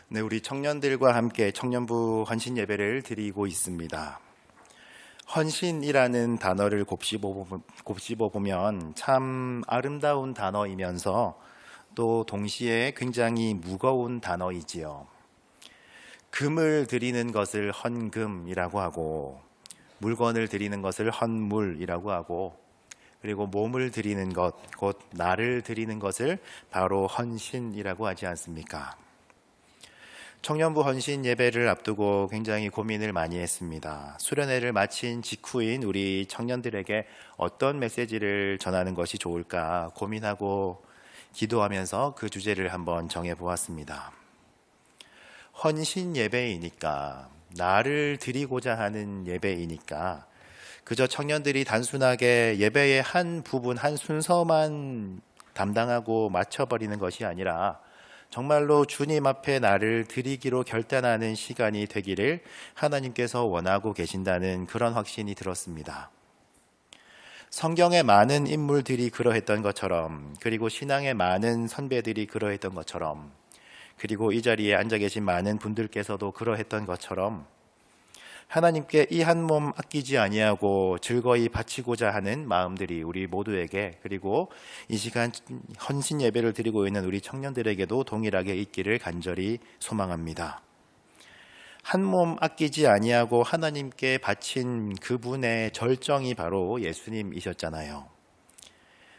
네, 우리 청년들과 함께 청년부 헌신 예배를 드리고 있습니다. 헌신이라는 단어를 곱씹어 보면 참 아름다운 단어이면서 또 동시에 굉장히 무거운 단어이지요. 금을 드리는 것을 헌금이라고 하고, 물건을 드리는 것을 헌물이라고 하고, 그리고 몸을 드리는 것, 곧 나를 드리는 것을 바로 헌신이라고 하지 않습니까? 청년부 헌신 예배를 앞두고 굉장히 고민을 많이 했습니다. 수련회를 마친 직후인 우리 청년들에게 어떤 메시지를 전하는 것이 좋을까 고민하고 기도하면서 그 주제를 한번 정해보았습니다. 헌신 예배이니까, 나를 드리고자 하는 예배이니까 그저 청년들이 단순하게 예배의 한 부분, 한 순서만 담당하고 맞춰버리는 것이 아니라 정말로 주님 앞에 나를 드리기로 결단하는 시간이 되기를 하나님께서 원하고 계신다는 그런 확신이 들었습니다. 성경의 많은 인물들이 그러했던 것처럼, 그리고 신앙의 많은 선배들이 그러했던 것처럼, 그리고 이 자리에 앉아 계신 많은 분들께서도 그러했던 것처럼 하나님께 이 한 몸 아끼지 아니하고 즐거이 바치고자 하는 마음들이 우리 모두에게, 그리고 이 시간 헌신 예배를 드리고 있는 우리 청년들에게도 동일하게 있기를 간절히 소망합니다. 한 몸 아끼지 아니하고 하나님께 바친 그분의 절정이 바로 예수님이셨잖아요.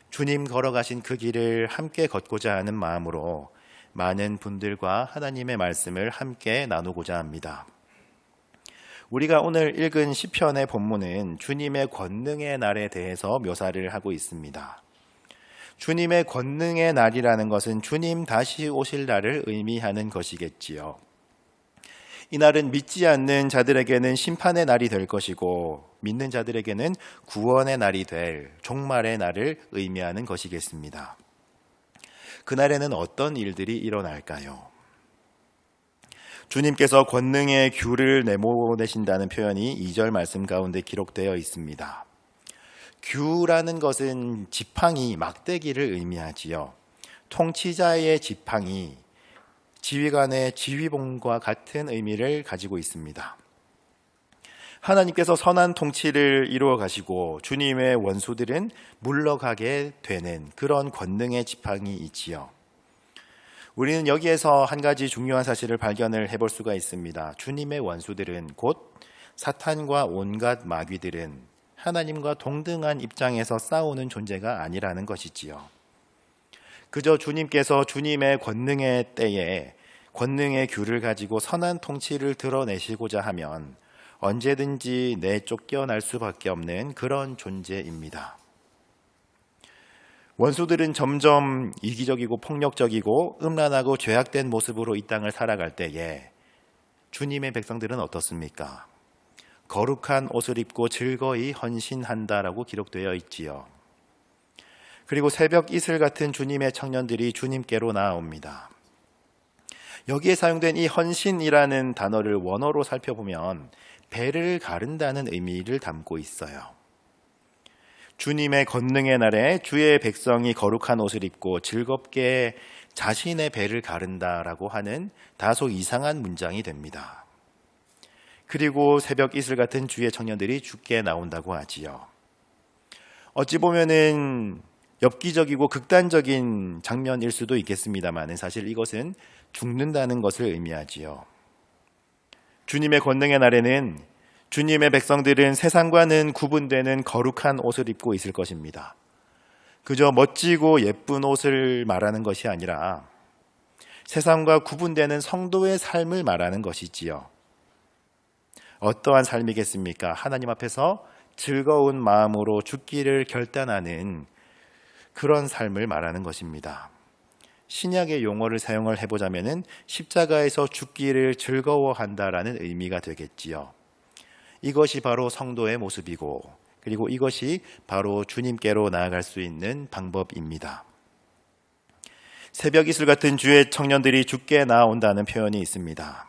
주님 걸어가신 그 길을 함께 걷고자 하는 마음으로 많은 분들과 하나님의 말씀을 함께 나누고자 합니다. 우리가 오늘 읽은 시편의 본문은 주님의 권능의 날에 대해서 묘사를 하고 있습니다. 주님의 권능의 날이라는 것은 주님 다시 오실 날을 의미하는 것이겠지요. 이 날은 믿지 않는 자들에게는 심판의 날이 될 것이고, 믿는 자들에게는 구원의 날이 될 종말의 날을 의미하는 것이겠습니다. 그날에는 어떤 일들이 일어날까요? 주님께서 권능의 귤을 내보내신다는 표현이 2절 말씀 가운데 기록되어 있습니다. 귤라는 것은 지팡이, 막대기를 의미하지요. 통치자의 지팡이, 지휘관의 지휘봉과 같은 의미를 가지고 있습니다. 하나님께서 선한 통치를 이루어 가시고 주님의 원수들은 물러가게 되는 그런 권능의 지팡이이지요. 우리는 여기에서 한 가지 중요한 사실을 발견을 해볼 수가 있습니다. 주님의 원수들은, 곧 사탄과 온갖 마귀들은 하나님과 동등한 입장에서 싸우는 존재가 아니라는 것이지요. 그저 주님께서 주님의 권능의 때에 권능의 귤을 가지고 선한 통치를 드러내시고자 하면 언제든지 내쫓겨날 수밖에 없는 그런 존재입니다. 원수들은 점점 이기적이고 폭력적이고 음란하고 죄악된 모습으로 이 땅을 살아갈 때에 주님의 백성들은 어떻습니까? 거룩한 옷을 입고 즐거이 헌신한다라고 기록되어 있지요. 그리고 새벽 이슬 같은 주님의 청년들이 주님께로 나아옵니다. 여기에 사용된 이 헌신이라는 단어를 원어로 살펴보면 배를 가른다는 의미를 담고 있어요. 주님의 권능의 날에 주의 백성이 거룩한 옷을 입고 즐겁게 자신의 배를 가른다라고 하는 다소 이상한 문장이 됩니다. 그리고 새벽 이슬 같은 주의 청년들이 주께 나온다고 하지요. 어찌 보면은 엽기적이고 극단적인 장면일 수도 있겠습니다만 사실 이것은 죽는다는 것을 의미하지요. 주님의 권능의 날에는 주님의 백성들은 세상과는 구분되는 거룩한 옷을 입고 있을 것입니다. 그저 멋지고 예쁜 옷을 말하는 것이 아니라 세상과 구분되는 성도의 삶을 말하는 것이지요. 어떠한 삶이겠습니까? 하나님 앞에서 즐거운 마음으로 죽기를 결단하는 그런 삶을 말하는 것입니다. 신약의 용어를 사용을 해보자면 십자가에서 죽기를 즐거워한다라는 의미가 되겠지요. 이것이 바로 성도의 모습이고, 그리고 이것이 바로 주님께로 나아갈 수 있는 방법입니다. 새벽 이슬 같은 주의 청년들이 주께 나아온다는 표현이 있습니다.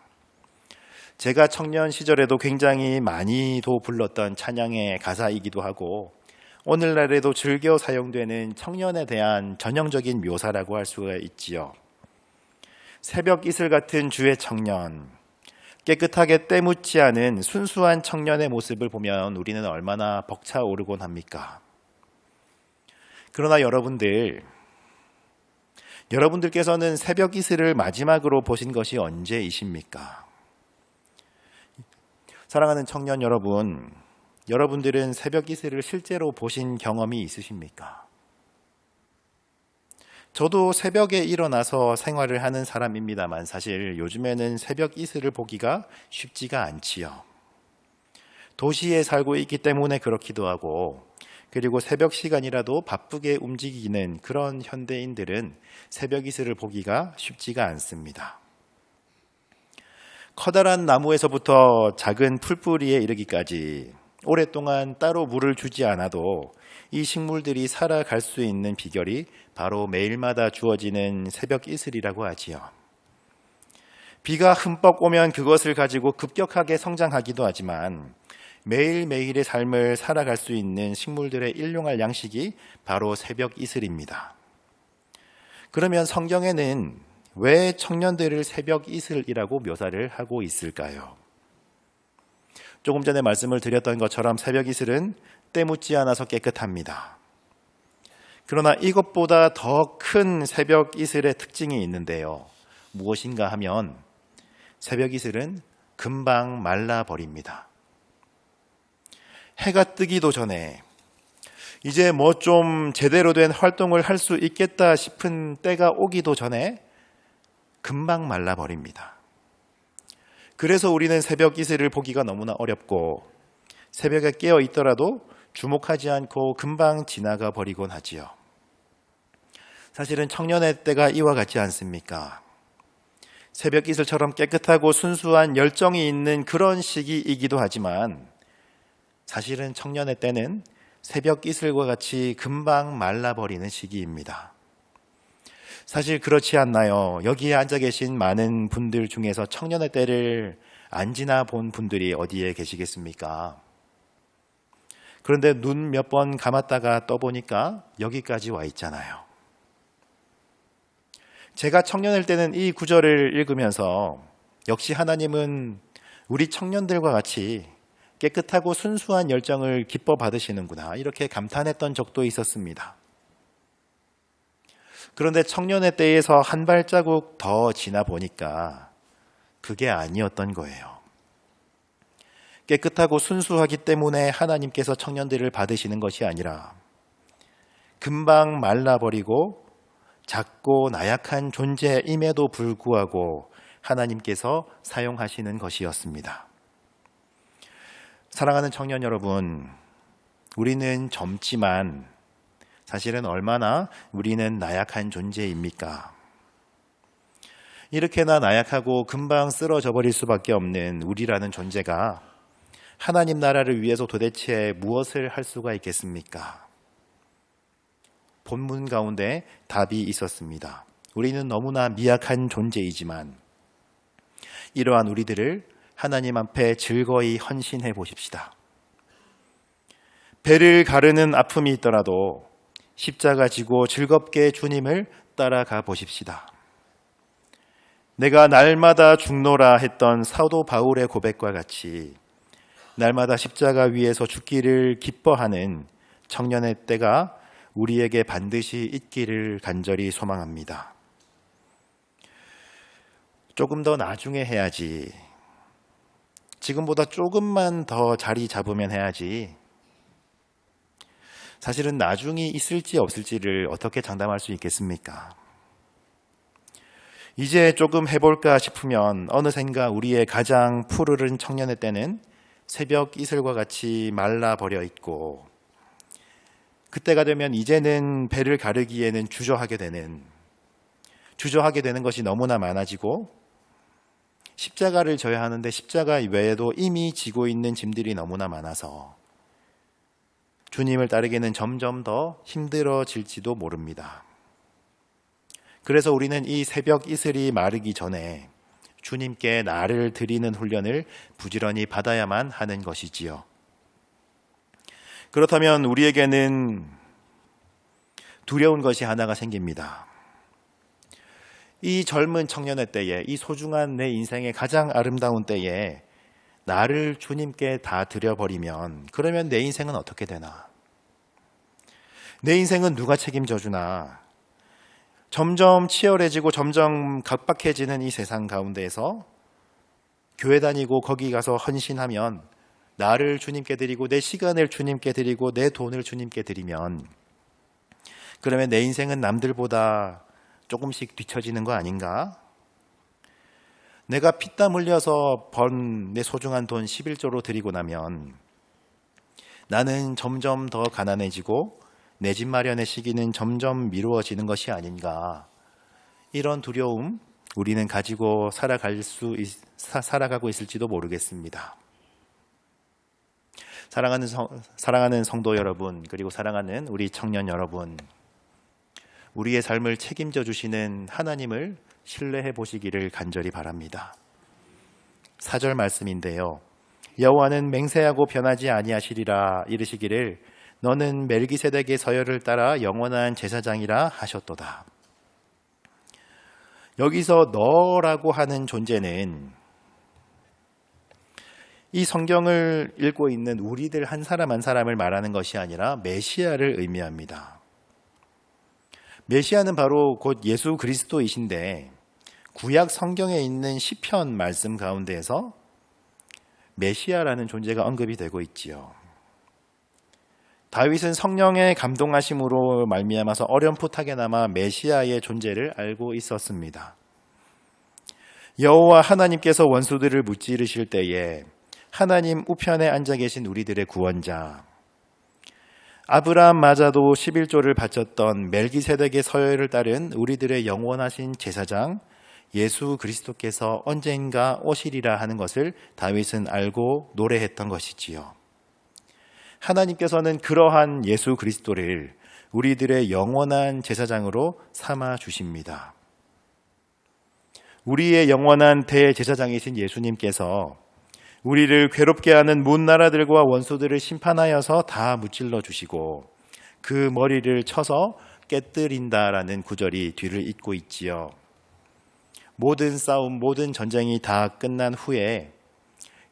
제가 청년 시절에도 굉장히 많이도 불렀던 찬양의 가사이기도 하고, 오늘날에도 즐겨 사용되는 청년에 대한 전형적인 묘사라고 할 수가 있지요. 새벽 이슬 같은 주의 청년, 깨끗하게 때묻지 않은 순수한 청년의 모습을 보면 우리는 얼마나 벅차오르곤 합니까? 그러나 여러분들께서는 새벽 이슬을 마지막으로 보신 것이 언제이십니까? 사랑하는 청년 여러분, 여러분들은 새벽 이슬을 실제로 보신 경험이 있으십니까? 저도 새벽에 일어나서 생활을 하는 사람입니다만 사실 요즘에는 새벽 이슬을 보기가 쉽지가 않지요. 도시에 살고 있기 때문에 그렇기도 하고, 그리고 새벽 시간이라도 바쁘게 움직이는 그런 현대인들은 새벽 이슬을 보기가 쉽지가 않습니다. 커다란 나무에서부터 작은 풀뿌리에 이르기까지 오랫동안 따로 물을 주지 않아도 이 식물들이 살아갈 수 있는 비결이 바로 매일마다 주어지는 새벽 이슬이라고 하지요. 비가 흠뻑 오면 그것을 가지고 급격하게 성장하기도 하지만 매일매일의 삶을 살아갈 수 있는 식물들의 일용할 양식이 바로 새벽 이슬입니다. 그러면 성경에는 왜 청년들을 새벽 이슬이라고 묘사를 하고 있을까요? 조금 전에 말씀을 드렸던 것처럼 새벽 이슬은 때묻지 않아서 깨끗합니다. 그러나 이것보다 더 큰 새벽 이슬의 특징이 있는데요. 무엇인가 하면 새벽 이슬은 금방 말라버립니다. 해가 뜨기도 전에 이제 뭐 좀 제대로 된 활동을 할 수 있겠다 싶은 때가 오기도 전에 금방 말라버립니다. 그래서 우리는 새벽 이슬을 보기가 너무나 어렵고 새벽에 깨어 있더라도 주목하지 않고 금방 지나가 버리곤 하지요. 사실은 청년의 때가 이와 같지 않습니까? 새벽 이슬처럼 깨끗하고 순수한 열정이 있는 그런 시기이기도 하지만 사실은 청년의 때는 새벽 이슬과 같이 금방 말라버리는 시기입니다. 사실 그렇지 않나요? 여기에 앉아 계신 많은 분들 중에서 청년의 때를 안 지나 본 분들이 어디에 계시겠습니까? 그런데 눈 몇 번 감았다가 떠보니까 여기까지 와 있잖아요. 제가 청년일 때는 이 구절을 읽으면서 역시 하나님은 우리 청년들과 같이 깨끗하고 순수한 열정을 기뻐 받으시는구나 이렇게 감탄했던 적도 있었습니다. 그런데 청년의 때에서 한 발자국 더 지나 보니까 그게 아니었던 거예요. 깨끗하고 순수하기 때문에 하나님께서 청년들을 받으시는 것이 아니라 금방 말라버리고 작고 나약한 존재임에도 불구하고 하나님께서 사용하시는 것이었습니다. 사랑하는 청년 여러분, 우리는 젊지만 사실은 얼마나 우리는 나약한 존재입니까? 이렇게나 나약하고 금방 쓰러져 버릴 수밖에 없는 우리라는 존재가 하나님 나라를 위해서 도대체 무엇을 할 수가 있겠습니까? 본문 가운데 답이 있었습니다. 우리는 너무나 미약한 존재이지만 이러한 우리들을 하나님 앞에 즐거이 헌신해 보십시다. 배를 가르는 아픔이 있더라도 십자가 지고 즐겁게 주님을 따라가 보십시다. 내가 날마다 죽노라 했던 사도 바울의 고백과 같이 날마다 십자가 위에서 죽기를 기뻐하는 청년의 때가 우리에게 반드시 있기를 간절히 소망합니다. 조금 더 나중에 해야지. 지금보다 조금만 더 자리 잡으면 해야지. 사실은 나중이 있을지 없을지를 어떻게 장담할 수 있겠습니까? 이제 조금 해볼까 싶으면 어느샌가 우리의 가장 푸르른 청년의 때는 새벽 이슬과 같이 말라버려 있고 그때가 되면 이제는 배를 가르기에는 주저하게 되는 것이 너무나 많아지고 십자가를 져야 하는데 십자가 외에도 이미 지고 있는 짐들이 너무나 많아서 주님을 따르기는 점점 더 힘들어질지도 모릅니다. 그래서 우리는 이 새벽 이슬이 마르기 전에 주님께 나를 드리는 훈련을 부지런히 받아야만 하는 것이지요. 그렇다면 우리에게는 두려운 것이 하나가 생깁니다. 이 젊은 청년의 때에, 이 소중한 내 인생의 가장 아름다운 때에 나를 주님께 다 드려버리면, 그러면 내 인생은 어떻게 되나? 내 인생은 누가 책임져 주나? 점점 치열해지고 점점 각박해지는 이 세상 가운데에서 교회 다니고 거기 가서 헌신하면, 나를 주님께 드리고 내 시간을 주님께 드리고 내 돈을 주님께 드리면, 그러면 내 인생은 남들보다 조금씩 뒤처지는 거 아닌가? 내가 피땀 흘려서 번 내 소중한 돈 11조로 드리고 나면 나는 점점 더 가난해지고 내 집 마련의 시기는 점점 미루어지는 것이 아닌가? 이런 두려움 우리는 가지고 살아가고 있을지도 모르겠습니다. 사랑하는 성도 여러분, 그리고 사랑하는 우리 청년 여러분, 우리의 삶을 책임져 주시는 하나님을 신뢰해 보시기를 간절히 바랍니다. 4절 말씀인데요. 여호와는 맹세하고 변하지 아니하시리라 이르시기를 너는 멜기세덱의 서열을 따라 영원한 제사장이라 하셨도다. 여기서 너라고 하는 존재는 이 성경을 읽고 있는 우리들 한 사람 한 사람을 말하는 것이 아니라 메시아를 의미합니다. 메시아는 바로 곧 예수 그리스도이신데, 구약 성경에 있는 시편 말씀 가운데에서 메시아라는 존재가 언급이 되고 있지요. 다윗은 성령의 감동하심으로 말미암아서 어렴풋하게나마 메시아의 존재를 알고 있었습니다. 여호와 하나님께서 원수들을 무찌르실 때에 하나님 우편에 앉아 계신 우리들의 구원자, 아브라함마저도 11조를 바쳤던 멜기세덱의 서열을 따른 우리들의 영원하신 제사장 예수 그리스도께서 언젠가 오시리라 하는 것을 다윗은 알고 노래했던 것이지요. 하나님께서는 그러한 예수 그리스도를 우리들의 영원한 제사장으로 삼아 주십니다. 우리의 영원한 대제사장이신 예수님께서 우리를 괴롭게 하는 문 나라들과 원수들을 심판하여서 다 무찔러 주시고 그 머리를 쳐서 깨뜨린다라는 구절이 뒤를 잇고 있지요. 모든 싸움, 모든 전쟁이 다 끝난 후에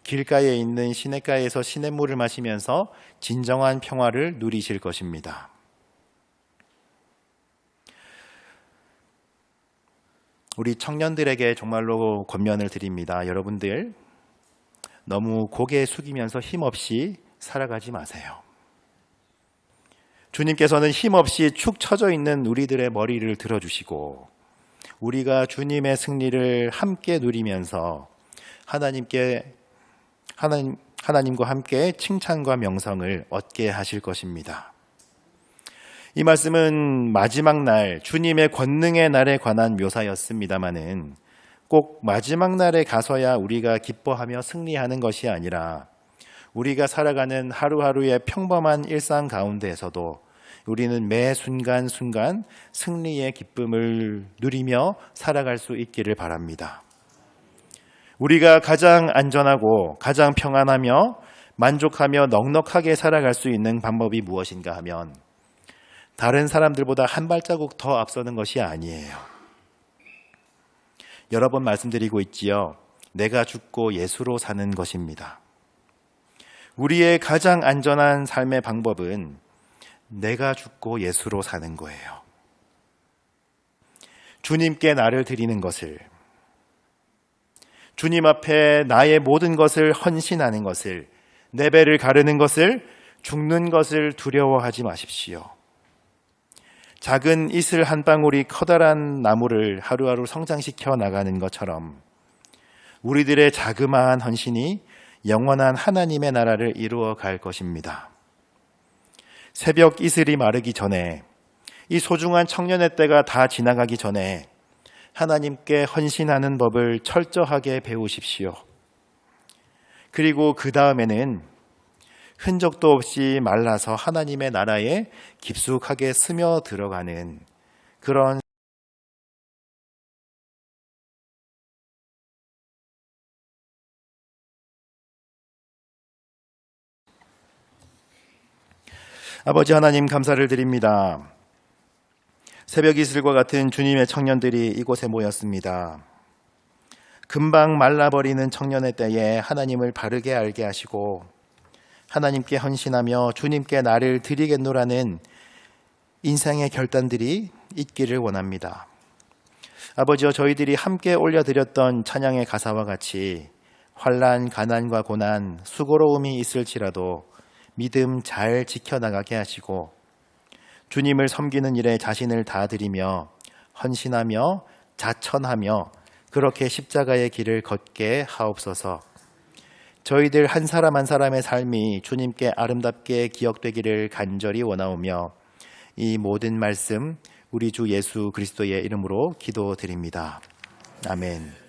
길가에 있는 시냇가에서 시냇물을 마시면서 진정한 평화를 누리실 것입니다. 우리 청년들에게 정말로 권면을 드립니다. 여러분들 너무 고개 숙이면서 힘없이 살아가지 마세요. 주님께서는 힘없이 축 처져 있는 우리들의 머리를 들어주시고 우리가 주님의 승리를 함께 누리면서 하나님과 함께 칭찬과 명성을 얻게 하실 것입니다. 이 말씀은 마지막 날, 주님의 권능의 날에 관한 묘사였습니다마는 꼭 마지막 날에 가서야 우리가 기뻐하며 승리하는 것이 아니라 우리가 살아가는 하루하루의 평범한 일상 가운데에서도 우리는 매 순간순간 승리의 기쁨을 누리며 살아갈 수 있기를 바랍니다. 우리가 가장 안전하고 가장 평안하며 만족하며 넉넉하게 살아갈 수 있는 방법이 무엇인가 하면 다른 사람들보다 한 발자국 더 앞서는 것이 아니에요. 여러 번 말씀드리고 있지요. 내가 죽고 예수로 사는 것입니다. 우리의 가장 안전한 삶의 방법은 내가 죽고 예수로 사는 거예요. 주님께 나를 드리는 것을, 주님 앞에 나의 모든 것을 헌신하는 것을, 내 배를 가르는 것을, 죽는 것을 두려워하지 마십시오. 작은 이슬 한 방울이 커다란 나무를 하루하루 성장시켜 나가는 것처럼 우리들의 자그마한 헌신이 영원한 하나님의 나라를 이루어 갈 것입니다. 새벽 이슬이 마르기 전에, 이 소중한 청년의 때가 다 지나가기 전에 하나님께 헌신하는 법을 철저하게 배우십시오. 그리고 그 다음에는 흔적도 없이 말라서 하나님의 나라에 깊숙하게 스며들어가는 그런 아버지 하나님 감사를 드립니다. 새벽 이슬과 같은 주님의 청년들이 이곳에 모였습니다. 금방 말라버리는 청년의 때에 하나님을 바르게 알게 하시고 하나님께 헌신하며 주님께 나를 드리겠노라는 인생의 결단들이 있기를 원합니다. 아버지여, 저희들이 함께 올려드렸던 찬양의 가사와 같이 환난, 가난과 고난, 수고로움이 있을지라도 믿음 잘 지켜나가게 하시고 주님을 섬기는 일에 자신을 다드리며 헌신하며 자천하며 그렇게 십자가의 길을 걷게 하옵소서. 저희들 한 사람 한 사람의 삶이 주님께 아름답게 기억되기를 간절히 원하오며 이 모든 말씀 우리 주 예수 그리스도의 이름으로 기도드립니다. 아멘.